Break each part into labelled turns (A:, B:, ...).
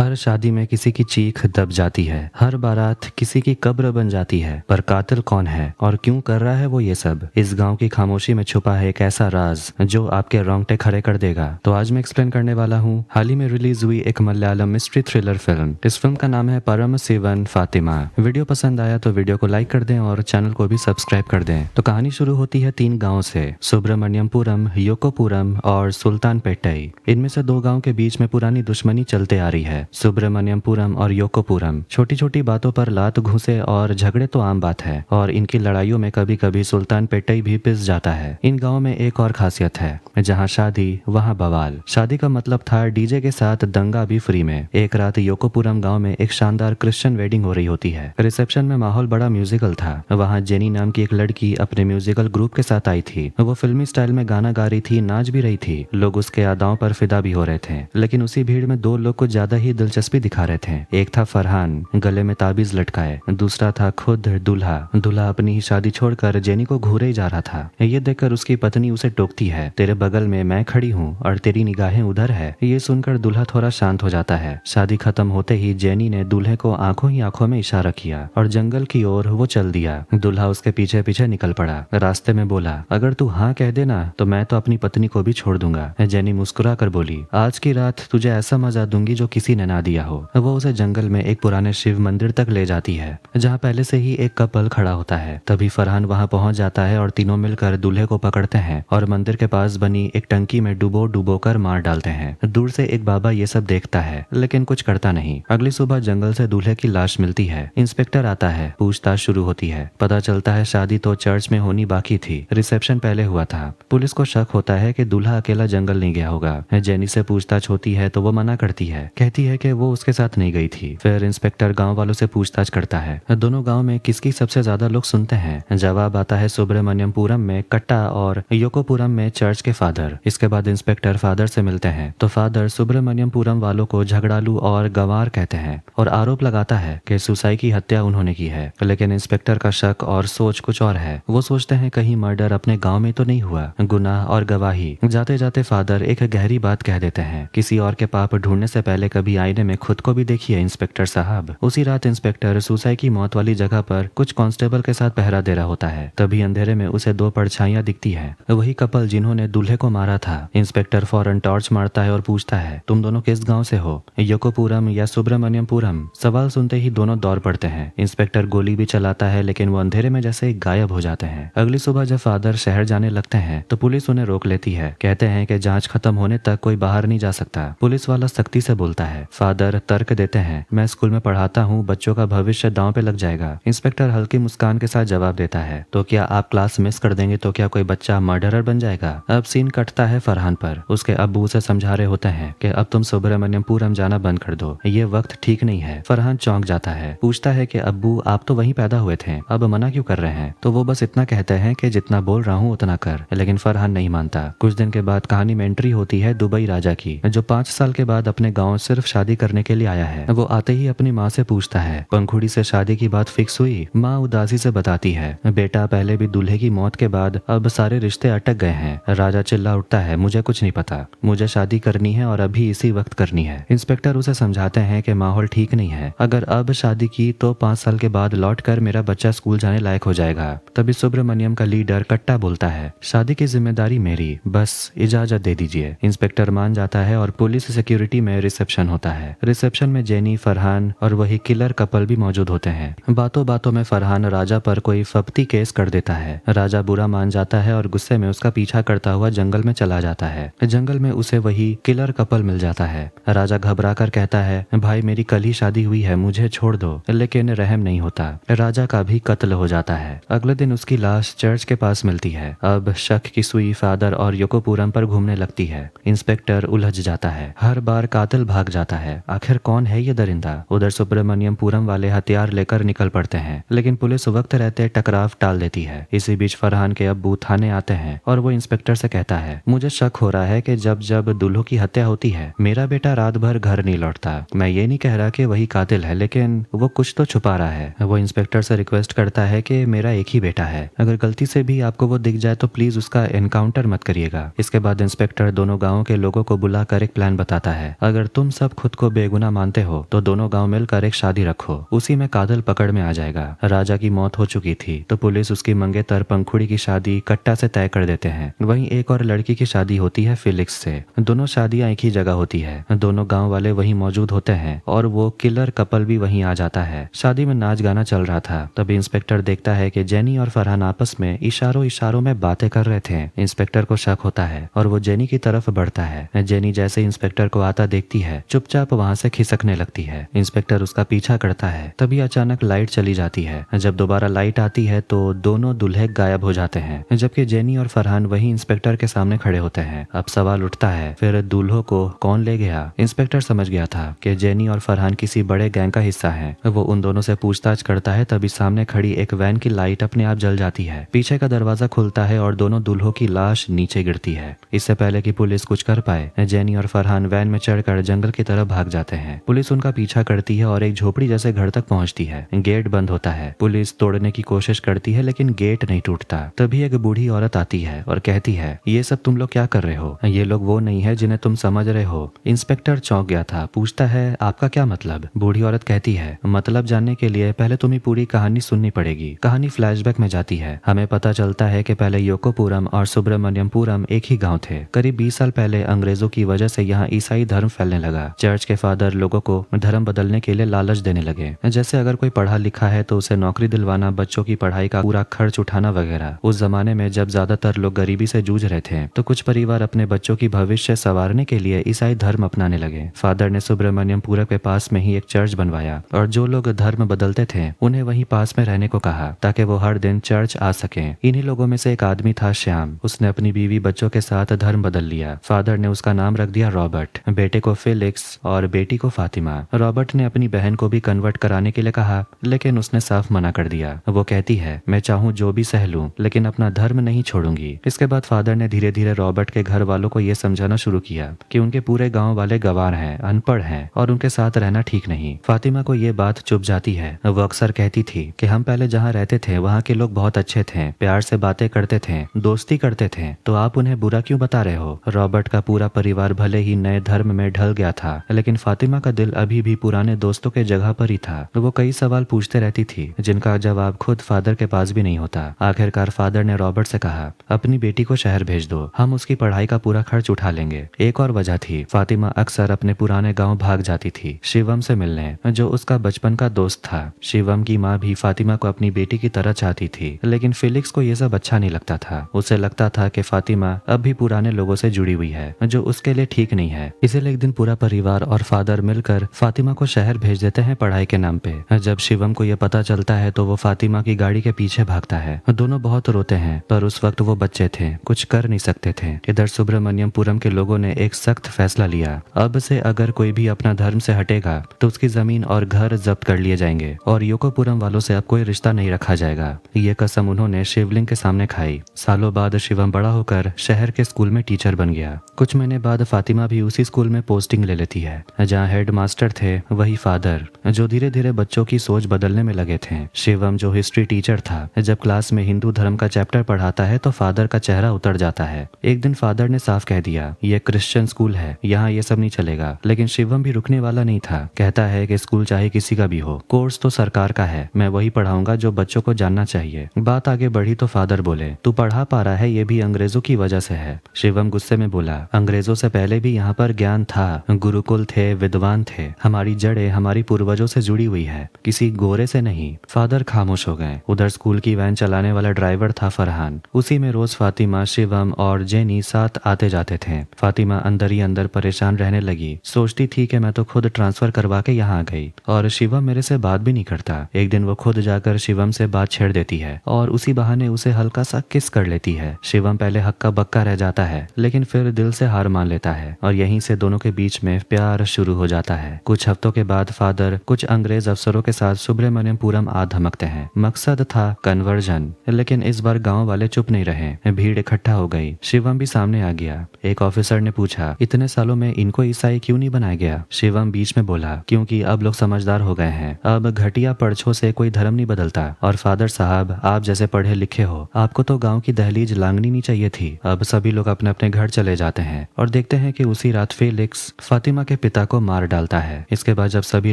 A: हर शादी में किसी की चीख दब जाती है, हर बारात किसी की कब्र बन जाती है, पर कातिल कौन है और क्यों कर रहा है वो ये सब? इस गांव की खामोशी में छुपा है एक ऐसा राज जो आपके रोंगटे खड़े कर देगा। तो आज मैं एक्सप्लेन करने वाला हूँ हाल ही में रिलीज हुई एक मलयालम मिस्ट्री थ्रिलर फिल्म। इस फिल्म का नाम है परमसिवन फातिमा। वीडियो पसंद आया तो वीडियो को लाइक कर दें और चैनल को भी सब्सक्राइब कर दें। तो कहानी शुरू होती है 3 गाँव से, सुब्रमण्यमपुरम, योकोपुरम और सुल्तानपेटाई। इनमें से 2 गाँव के बीच में पुरानी दुश्मनी चलते आ रही है। सुब्रमण्यमपुरम और योकोपुरम छोटी छोटी बातों पर लात घुसे और झगड़े तो आम बात है, और इनकी लड़ाइयों में कभी कभी सुल्तानपेटाई भी पिस जाता है। इन गाँव में एक और खासियत है, जहाँ शादी वहाँ बवाल। शादी का मतलब था डीजे के साथ दंगा भी फ्री में। एक रात योकोपुरम गाँव में एक शानदार क्रिश्चियन वेडिंग हो रही होती है। रिसेप्शन में माहौल बड़ा म्यूजिकल था। वहाँ जेनी नाम की एक लड़की अपने म्यूजिकल ग्रुप के साथ आई थी। वो फिल्मी स्टाइल में गाना गा रही थी, नाच भी रही थी। लोग उसके अदाओं पर फिदा भी हो रहे थे। लेकिन उसी भीड़ में 2 लोग कुछ ज्यादा ही दिलचस्पी दिखा रहे थे। एक था फरहान, गले में ताबीज लटकाए। दूसरा था खुद दूल्हा। दूल्हा अपनी ही शादी छोड़कर जेनी को घूरे ही जा रहा था। ये देखकर उसकी पत्नी उसे टोकती है, तेरे बगल में मैं खड़ी हूँ और तेरी निगाहें उधर है। ये सुनकर दूल्हा थोड़ा शांत हो जाता है। शादी खत्म होते ही जेनी ने दूल्हे को आंखों ही आंखों में इशारा किया और जंगल की ओर वो चल दिया। दूल्हा उसके पीछे पीछे निकल पड़ा। रास्ते में बोला, अगर तू हाँ कह देना तो मैं तो अपनी पत्नी को भी छोड़ दूंगा। जेनी मुस्कुरा कर बोली, आज की रात तुझे ऐसा मजा दूंगी जो किसी ने ना दिया हो। वो उसे जंगल में एक पुराने शिव मंदिर तक ले जाती है, जहाँ पहले से ही एक कपल खड़ा होता है। तभी फरहान वहाँ पहुंच जाता है और तीनों मिलकर दूल्हे को पकड़ते हैं और मंदिर के पास बनी एक टंकी में डुबो डुबो कर मार डालते हैं। दूर से एक बाबा ये सब देखता है लेकिन कुछ करता नहीं। अगली सुबह जंगल से दूल्हे की लाश मिलती है। इंस्पेक्टर आता है, पूछताछ शुरू होती है। पता चलता है शादी तो चर्च में होनी बाकी थी, रिसेप्शन पहले हुआ था। पुलिस को शक होता है कि दूल्हा अकेला जंगल नहीं गया होगा। जेनी से पूछताछ होती है तो वो मना करती है, कहती है कि वो उसके साथ नहीं गई थी। फिर इंस्पेक्टर गांव वालों से पूछताछ करता है, दोनों गांव में किसकी सबसे ज्यादा लोग सुनते हैं? जवाब आता है सुब्रमण्यमपुरम में कट्टा और योकोपुरम में चर्च के फादर। इसके बाद इंस्पेक्टर फादर से मिलते हैं तो फादर सुब्रमण्यमपुरम वालों को झगड़ालू और गंवार कहते हैं और आरोप लगाता है कि सुसाई की हत्या उन्होंने की है। लेकिन इंस्पेक्टर का शक और सोच कुछ और है। वो सोचते हैं कहीं मर्डर अपने गाँव में तो नहीं हुआ। गुनाह और गवाही। जाते जाते फादर एक गहरी बात कह देते हैं, किसी और के पाप ढूंढने से पहले कभी आईने में खुद को भी देखिए इंस्पेक्टर साहब। उसी रात इंस्पेक्टर सुसाई की मौत वाली जगह पर कुछ कांस्टेबल के साथ पहरा दे रहा होता है। तभी अंधेरे में उसे 2 परछाइयां दिखती है, वही कपल जिन्होंने दूल्हे को मारा था। इंस्पेक्टर फौरन टॉर्च मारता है और पूछता है, तुम दोनों किस गाँव से हो, योकोपुरम या सुब्रमण्यमपुरम? सवाल सुनते ही दोनों दौड़ पड़ते हैं। इंस्पेक्टर गोली भी चलाता है लेकिन वो अंधेरे में जैसे गायब हो जाते हैं। अगली सुबह जब फादर शहर जाने लगते हैं तो पुलिस उन्हें रोक लेती है। कहते हैं कि जांच खत्म होने तक कोई बाहर नहीं जा सकता। पुलिस वाला सख्ती से बोलता है। फादर तर्क देते हैं, मैं स्कूल में पढ़ाता हूँ, बच्चों का भविष्य दांव पे लग जाएगा। इंस्पेक्टर हल्की मुस्कान के साथ जवाब देता है, तो क्या आप क्लास मिस कर देंगे तो क्या कोई बच्चा मर्डरर बन जाएगा? अब सीन कटता है फरहान पर। उसके अब्बू उसे समझा रहे होते हैं कि अब तुम सुब्रमण्यमपुरम जाना बंद कर दो, ये वक्त ठीक नहीं है। फरहान चौंक जाता है, पूछता है कि अब्बू आप तो वहीं पैदा हुए थे, अब मना क्यों कर रहे हैं? तो वो बस इतना कहते हैं कि जितना बोल रहा हूँ उतना कर। लेकिन फरहान नहीं मानता। कुछ दिन के बाद कहानी में एंट्री होती है दुबई राजा की, जो 5 साल के बाद अपने गाँव सिर्फ शादी करने के लिए आया है। वो आते ही अपनी माँ से पूछता है, पंखुड़ी से शादी की बात फिक्स हुई? माँ उदासी से बताती है, बेटा पहले भी दूल्हे की मौत के बाद अब सारे रिश्ते अटक गए हैं। राजा चिल्ला उठता है, मुझे कुछ नहीं पता, मुझे शादी करनी है और अभी इसी वक्त करनी है। इंस्पेक्टर उसे समझाते हैं कि माहौल ठीक नहीं है, अगर अब शादी की तो 5 साल के बाद लौट कर मेरा बच्चा स्कूल जाने लायक हो जाएगा। तभी सुब्रमण्यम का लीडर कट्टा बोलता है, शादी की जिम्मेदारी मेरी, बस इजाजत दे दीजिए। इंस्पेक्टर मान जाता है और पुलिस सिक्योरिटी में रिसेप्शन होता है। रिसेप्शन में जेनी, फरहान और वही किलर कपल भी मौजूद होते हैं। बातों बातों में फरहान राजा पर कोई फप्ती केस कर देता है। राजा बुरा मान जाता है और गुस्से में उसका पीछा करता हुआ जंगल में चला जाता है। जंगल में उसे वही किलर कपल मिल जाता है। राजा घबरा कर कहता है, भाई मेरी कल ही शादी हुई है, मुझे छोड़ दो। लेकिन रहम नहीं होता, राजा का भी कत्ल हो जाता है। अगले दिन उसकी लाश चर्च के पास मिलती है। अब शक की सुई फादर और योकोपुरम पर घूमने लगती है। इंस्पेक्टर उलझ जाता है, हर बार कातिल भाग जाता है, आखिर कौन है ये दरिंदा? उधर सुब्रमण्यमपुरम वाले हथियार लेकर निकल पड़ते हैं, लेकिन पुलिस वक्त रहते टकराव टाल देती है। इसी बीच फरहान के अब्बू थाने आते हैं और वो इंस्पेक्टर से कहता है, मुझे शक हो रहा है कि जब जब दूल्हों की हत्या होती है मेरा बेटा रात भर घर नहीं लौटता। मैं ये नहीं कह रहा कि वही कातिल है, लेकिन वो कुछ तो छुपा रहा है। वो इंस्पेक्टर से रिक्वेस्ट करता है कि मेरा एक ही बेटा है, अगर गलती से भी आपको वो दिख जाए तो प्लीज उसका एनकाउंटर मत करिएगा। इसके बाद इंस्पेक्टर दोनों गाँव के लोगों को बुलाकर एक प्लान बताता है, अगर तुम सब खुद खुद को बेगुनाह मानते हो तो दोनों गांव मिलकर एक शादी रखो, उसी में कातिल पकड़ में आ जाएगा। राजा की मौत हो चुकी थी तो पुलिस उसकी मंगेतर पंखुड़ी की शादी कट्टा से तय कर देते हैं। वहीं एक और लड़की की शादी होती है फिलिक्स से। दोनों शादियां एक ही जगह होती है, दोनों गाँव वाले वहीं मौजूद होते हैं और वो किलर कपल भी वहीं आ जाता है। शादी में नाच गाना चल रहा था, तभी इंस्पेक्टर देखता है कि जेनी और फरहान आपस में इशारों इशारों में बातें कर रहे थे। इंस्पेक्टर को शक होता है और वो जेनी की तरफ बढ़ता है। जेनी जैसे इंस्पेक्टर को आता देखती है चुपचाप वहां से खिसकने लगती है। इंस्पेक्टर उसका पीछा करता है, तभी अचानक लाइट चली जाती है। जब दोबारा लाइट आती है तो दोनों दूल्हे गायब हो जाते हैं, जबकि जेनी और फरहान वही इंस्पेक्टर के सामने खड़े होते हैं। अब सवाल उठता है, फिर दूल्हों को कौन ले गया? इंस्पेक्टर समझ गया था कि जेनी और फरहान किसी बड़े गैंग का हिस्सा है। वो उन दोनों से पूछताछ करता है, तभी सामने खड़ी एक वैन की लाइट अपने आप जल जाती है। पीछे का दरवाजा खुलता है और दोनों दूल्हों की लाश नीचे गिरती है। इससे पहले कि पुलिस कुछ कर पाए, जेनी और फरहान वैन में चढ़कर जंगल की तरफ भाग जाते हैं। पुलिस उनका पीछा करती है और एक झोपड़ी जैसे घर तक पहुंचती है। गेट बंद होता है। पुलिस तोड़ने की कोशिश करती है लेकिन गेट नहीं टूटता। तभी एक बूढ़ी औरत आती है और कहती है, ये सब तुम लोग क्या कर रहे हो? ये लोग वो नहीं है जिन्हें तुम समझ रहे हो। इंस्पेक्टर चौंक गया था, पूछता है, आपका क्या मतलब? बूढ़ी औरत कहती है, मतलब जानने के लिए पहले तुम्हें पूरी कहानी सुननी पड़ेगी। कहानी फ्लैशबैक में जाती है। हमें पता चलता है कि पहले योकोपुरम और सुब्रमण्यमपुरम एक ही गांव थे। करीब 20 साल पहले अंग्रेजों की वजह से यहाँ ईसाई धर्म फैलने लगा। चर्च के फादर लोगों को धर्म बदलने के लिए लालच देने लगे, जैसे अगर कोई पढ़ा लिखा है तो उसे नौकरी दिलवाना, बच्चों की पढ़ाई का पूरा खर्च उठाना वगैरह। उस जमाने में जब ज्यादातर लोग गरीबी से जूझ रहे थे तो कुछ परिवार अपने बच्चों की भविष्य संवारने के लिए ईसाई धर्म अपनाने लगे। फादर ने सुब्रमण्यमपुरम के पास में ही एक चर्च बनवाया और जो लोग धर्म बदलते थे उन्हें वहीं पास में रहने को कहा ताकि वो हर दिन चर्च आ सके। इन्हीं लोगों में से एक आदमी था श्याम। उसने अपनी बीवी बच्चों के साथ धर्म बदल लिया। फादर ने उसका नाम रख दिया रॉबर्ट, बेटे को फिलिक्स और बेटी को फातिमा। रॉबर्ट ने अपनी बहन को भी कन्वर्ट कराने के लिए कहा लेकिन उसने साफ मना कर दिया। वो कहती है, मैं चाहूँ जो भी सह लूं लेकिन अपना धर्म नहीं छोड़ूंगी। इसके बाद फादर ने धीरे धीरे रॉबर्ट के घर वालों को यह समझाना शुरू किया कि उनके पूरे गाँव वाले गंवार हैं, अनपढ़ हैं और उनके साथ रहना ठीक नहीं। फातिमा को ये बात चुभ जाती है। वो अक्सर कहती थी कि हम पहले जहाँ रहते थे वहाँ के लोग बहुत अच्छे थे, प्यार से बातें करते थे, दोस्ती करते थे, तो आप उन्हें बुरा क्यों बता रहे हो? रॉबर्ट का पूरा परिवार भले ही नए धर्म में ढल गया था लेकिन फातिमा का दिल अभी भी पुराने दोस्तों के जगह पर ही था। वो कई सवाल पूछते रहती थी जिनका जवाब खुद फादर के पास भी नहीं होता। आखिरकार फादर ने रॉबर्ट से कहा, अपनी बेटी को शहर भेज दो, हम उसकी पढ़ाई का पूरा खर्च उठा लेंगे। एक और वजह थी, फातिमा अक्सर अपने पुराने गाँव भाग जाती थी शिवम से मिलने, जो उसका बचपन का दोस्त था। शिवम की माँ भी फातिमा को अपनी बेटी की तरह चाहती थी लेकिन फिलिक्स को यह सब अच्छा नहीं लगता था। उसे लगता था कि फातिमा अब भी पुराने लोगों से जुड़ी हुई है जो उसके लिए ठीक नहीं है। इसीलिए एक दिन पूरा परिवार और फादर मिलकर फातिमा को शहर भेज देते हैं पढ़ाई के नाम पे। जब शिवम को यह पता चलता है तो वो फातिमा की गाड़ी के पीछे भागता है। दोनों बहुत रोते हैं पर उस वक्त वो बच्चे थे, कुछ कर नहीं सकते थे। इधर सुब्रमण्यमपुरम के लोगों ने एक सख्त फैसला लिया, अब से अगर कोई भी अपना धर्म से हटेगा तो उसकी जमीन और घर जब्त कर लिए जाएंगे और योकोपुरम वालों से अब कोई रिश्ता नहीं रखा जाएगा। ये कसम उन्होंने शिवलिंग के सामने खाई। सालों बाद शिवम बड़ा होकर शहर के स्कूल में टीचर बन गया। कुछ महीने बाद फातिमा भी उसी स्कूल में पोस्टिंग ले लेती है जहाँ हेड मास्टर थे वही फादर, जो धीरे धीरे बच्चों की सोच बदलने में लगे थे। शिवम जो हिस्ट्री टीचर था, जब क्लास में हिंदू धर्म का चैप्टर पढ़ाता है तो फादर का चेहरा उतर जाता है। एक दिन फादर ने साफ कह दिया, ये क्रिश्चियन स्कूल है, यहाँ ये सब नहीं चलेगा। लेकिन शिवम भी रुकने वाला नहीं था। कहता है कि स्कूल चाहे किसी का भी हो, कोर्स तो सरकार का है, मैं वही पढ़ाऊंगा जो बच्चों को जानना चाहिए। बात आगे बढ़ी तो फादर बोले, तू पढ़ा पा रहा है ये भी अंग्रेजों की वजह से है। शिवम गुस्से में बोला, अंग्रेजों से पहले भी यहाँ पर ज्ञान था, गुरुकुल थे, विद्वान थे, हमारी जड़ें हमारी पूर्वजों से जुड़ी हुई है, किसी गोरे से नहीं। फादर खामोश हो गए। उधर स्कूल की वैन चलाने वाला ड्राइवर था फरहान। उसी में रोज फातिमा, शिवम और जेनी साथ आते जाते थे। फातिमा अंदर ही अंदर परेशान रहने लगी, सोचती थी कि मैं तो खुद ट्रांसफर करवा के यहाँ आ गई और शिवम मेरे से बात भी नहीं करता। एक दिन वो खुद जाकर शिवम से बात छेड़ देती है और उसी बहाने उसे हल्का सा किस कर लेती है। शिवम पहले हक्का बक्का रह जाता है लेकिन फिर दिल से हार मान लेता है और यहीं से दोनों के बीच में प्यार शुरू हो जाता है। कुछ हफ्तों के बाद फादर कुछ अंग्रेज अफसरों के साथ सुब्रमण्यमपुरम आ धमकते हैं। मकसद था कन्वर्जन, लेकिन इस बार गांव वाले चुप नहीं रहे। भीड़ इकट्ठा हो गई। शिवम भी सामने आ गया। एक ऑफिसर ने पूछा, इतने सालों में इनको ईसाई क्यों नहीं बनाया गया? शिवम बीच में बोला, क्योंकि अब लोग समझदार हो गए हैं, अब घटिया पर्चों से कोई धर्म नहीं बदलता। और फादर साहब, आप जैसे पढ़े लिखे हो, आपको तो गांव की दहलीज लांगनी नहीं चाहिए थी। अब सभी लोग अपने अपने घर चले जाते हैं और देखते हैं कि उसी रात फेलिक्स फातिमा के पिता को मार डालता है। इसके बाद जब सभी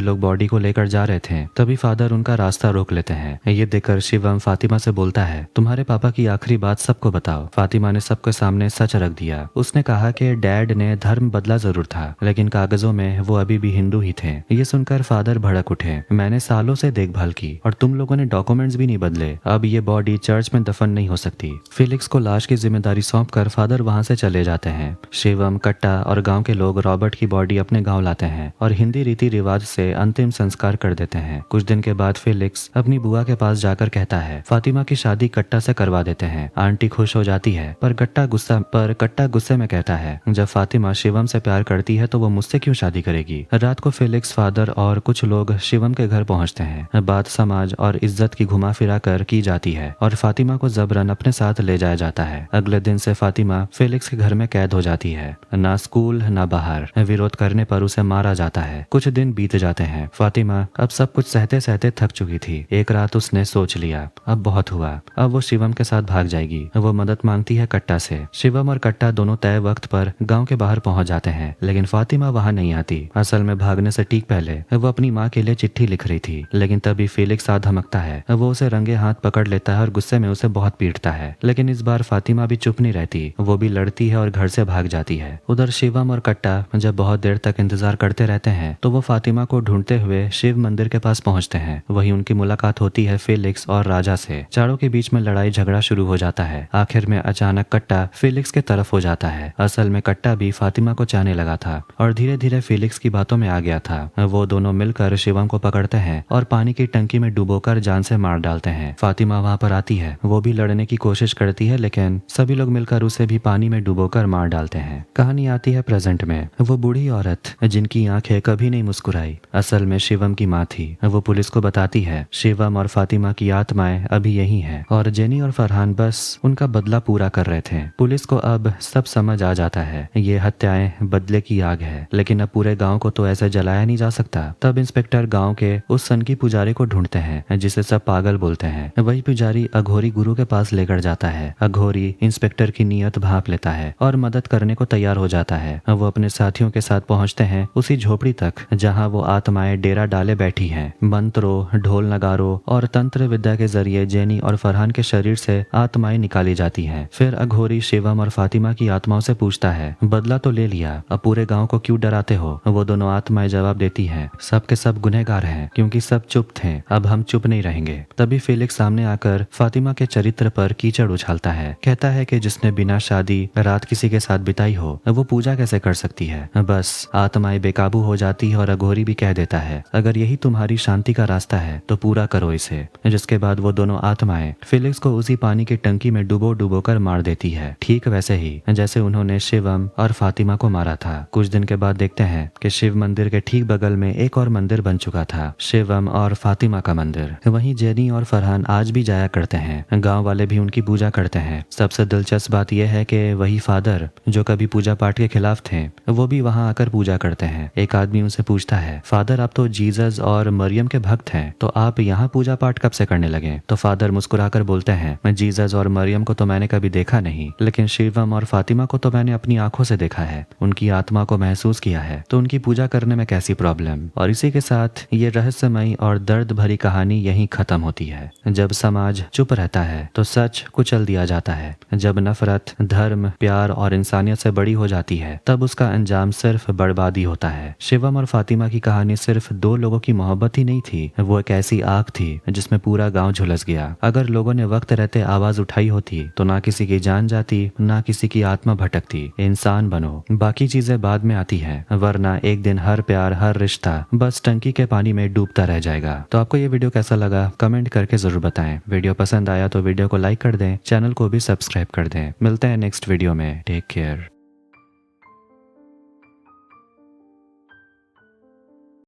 A: लोग बॉडी को लेकर जा रहे थे तभी फादर उनका रास्ता रोक लेते हैं। ये देखकर शिवम फातिमा से बोलता है, तुम्हारे पापा की आखिरी बात सबको बताओ। फातिमा ने सबके सामने सच रख दिया। उसने कहा कि डैड ने धर्म बदला जरूर था लेकिन कागजों में वो अभी भी हिंदू ही थे। ये सुनकर फादर भड़क उठे, मैंने सालों से देखभाल की और तुम लोगों ने डॉक्यूमेंट्स भी नहीं बदले, अब ये बॉडी चर्च में दफन नहीं हो सकती। फेलिक्स को लाश की जिम्मेदारी सौंप कर फादर वहां से चले जाते हैं। शिवम, कट्टा और गांव के लोग रॉबर्ट की बॉडी अपने गांव लाते हैं और हिंदी रीति रिवाज से अंतिम संस्कार कर देते हैं। कुछ दिन के बाद फेलिक्स अपनी बुआ के पास जाकर कहता है, फातिमा की शादी कट्टा से करवा देते हैं। आंटी खुश हो जाती है पर कट्टा गुस्से में कहता है, जब फातिमा शिवम से प्यार करती है तो वो मुझसे क्यों शादी करेगी। रात को फेलिक्स, फादर और कुछ लोग शिवम के घर पहुंचते हैं। बात समाज और इज्जत की घुमा फिरा कर की जाती है और फातिमा को जबरन अपने साथ ले जाया जाता है। अगले दिन से फातिमा फेलिक्स के घर में कैद हो जाती है। ना स्कूल ना बाहर, विरोध करने पर उसे मारा जाता है। कुछ दिन बीत जाते हैं। फातिमा अब सब कुछ सहते सहते थक चुकी थी। एक रात उसने सोच लिया, अब बहुत हुआ, अब वो शिवम के साथ भाग जाएगी। वो मदद मांगती है कट्टा से। शिवम और कट्टा दोनों तय वक्त पर गांव के बाहर पहुंच जाते हैं लेकिन फातिमा वहां नहीं आती। असल में भागने से ठीक पहले वो अपनी माँ के लिए चिट्ठी लिख रही थी लेकिन तभी फेलिक्स आ धमकता है। वो उसे रंगे हाथ पकड़ लेता है और गुस्से में उसे बहुत पीटता है। लेकिन इस बार फातिमा भी चुप नहीं रहती, वो भी लड़ती है और घर से भाग जाती है। उधर शिवम और कट्टा जब बहुत देर तक इंतजार करते रहते हैं तो वो फातिमा को ढूंढते हुए शिव मंदिर के पास पहुंचते हैं। वहीं उनकी मुलाकात होती है फेलिक्स और राजा से। चारों के बीच में लड़ाई झगड़ा शुरू हो जाता है। आखिर में अचानक कट्टा फेलिक्स के तरफ हो जाता है। असल में कट्टा भी फातिमा को चाहने लगा था और धीरे धीरे फेलिक्स की बातों में आ गया था। वो दोनों मिलकर शिवम को पकड़ते हैं और पानी की टंकी में डुबोकर जान से मार डालते हैं। फातिमा वहां पर आती है, वो भी लड़ने की कोशिश करती है लेकिन सभी लोग मिलकर उसे भी पानी में डुबोकर मार डालते हैं। कहानी आती है प्रेजेंट में। वो बूढ़ी औरत जिनकी आंखें कभी नहीं मुस्कुराई असल में शिवम की माँ थी। वो पुलिस को बताती है शिवम और फातिमा की आत्माएं अभी यही हैं और जेनी और फरहान बस उनका बदला पूरा कर रहे थे। पुलिस को अब सब समझ आ जाता है, ये हत्याएं बदले की आग है लेकिन अब पूरे गांव को तो ऐसे जलाया नहीं जा सकता। तब इंस्पेक्टर गांव के उस सनकी पुजारी को ढूंढते हैं जिसे सब पागल बोलते हैं। वही पुजारी अघोरी गुरु के पास लेकर जाता है। अघोरी इंस्पेक्टर की नीयत भांप लेता है और मदद करने को तैयार हो जाता है। वो अपने साथियों के साथ पहुंचते हैं उसी झोपड़ी तक जहां वो आत्माएं डेरा डाले बैठी हैं। मंत्रों, ढोल नगारों और तंत्र विद्या के जरिए जेनी और फरहान के शरीर से आत्माएं निकाली जाती हैं। फिर अघोरी शिवम और फातिमा की आत्माओं से पूछता है, बदला तो ले लिया, अब पूरे गांव को क्यों डराते हो। वो दोनों आत्माएं जवाब देती हैं, सब के सब गुनहगार हैं क्योंकि सब चुप थे, अब हम चुप नहीं रहेंगे। तभी फेलिक्स सामने आकर फातिमा के चरित्र पर कीचड़ उछालता है। कहता है कि जिसने बिना शादी रात किसी के साथ बिताई हो वो पूजा कैसे कर सकती है। बस आत्माएं बेकाबू हो जाती है और अघोरी भी कह देता है, अगर यही तुम्हारी शांति का रास्ता है तो पूरा करो इसे। जिसके बाद वो दोनों आत्माएं फेलिक्स को उसी पानी की टंकी में डुबो डुबो कर मार देती है, ठीक वैसे ही जैसे उन्होंने शिवम और फातिमा को मारा था। कुछ दिन के बाद देखते हैं कि शिव मंदिर के ठीक बगल में एक और मंदिर बन चुका था, शिवम और फातिमा का मंदिर। वहीं जेनी और फरहान आज भी जाया करते हैं। गांव वाले भी उनकी पूजा करते हैं। सबसे दिलचस्प बात यह है कि वही फादर जो कभी पूजा पाठ के खिलाफ थे वो भी वहां आकर पूजा करते हैं। एक आदमी उनसे पूछता है, फादर आप तो जीसस और मरियम के भक्त हैं, तो आप यहाँ पूजा पाठ कब से करने लगे। तो फादर मुस्कुराकर बोलते हैं, मैं जीसस और मरियम को तो मैंने कभी देखा नहीं लेकिन शिवम और फातिमा को तो मैंने अपनी आंखों से देखा है, उनकी आत्मा को महसूस किया है, तो उनकी पूजा करने में कैसी प्रॉब्लम। और इसी के साथ ये रहस्यमयी और दर्द भरी कहानी यहीं खत्म होती है। जब समाज चुप रहता है तो सच कुचल दिया जाता है। जब नफरत, धर्म, प्यार और इंसानियत से बड़ी हो जाती है तब उसका अंजाम सिर्फ बर्बादी होता है। शिवम और फातिमा की कहानी सिर्फ दो लोगों की मोहब्बत ही नहीं थी, वो एक ऐसी आग थी जिसमें पूरा गांव झुलस गया। अगर लोगों ने वक्त रहते आवाज उठाई होती तो ना किसी की जान जाती, ना किसी की आत्मा भटकती। इंसान बनो, बाकी चीजें बाद में आती हैं, वरना एक दिन हर प्यार, हर रिश्ता बस टंकी के पानी में डूबता रह जाएगा। तो आपको ये वीडियो कैसा लगा कमेंट करके जरूर बताएं। वीडियो पसंद आया तो वीडियो को लाइक कर दें, चैनल को भी सब्सक्राइब कर दें। मिलते हैं नेक्स्ट वीडियो में। Take care.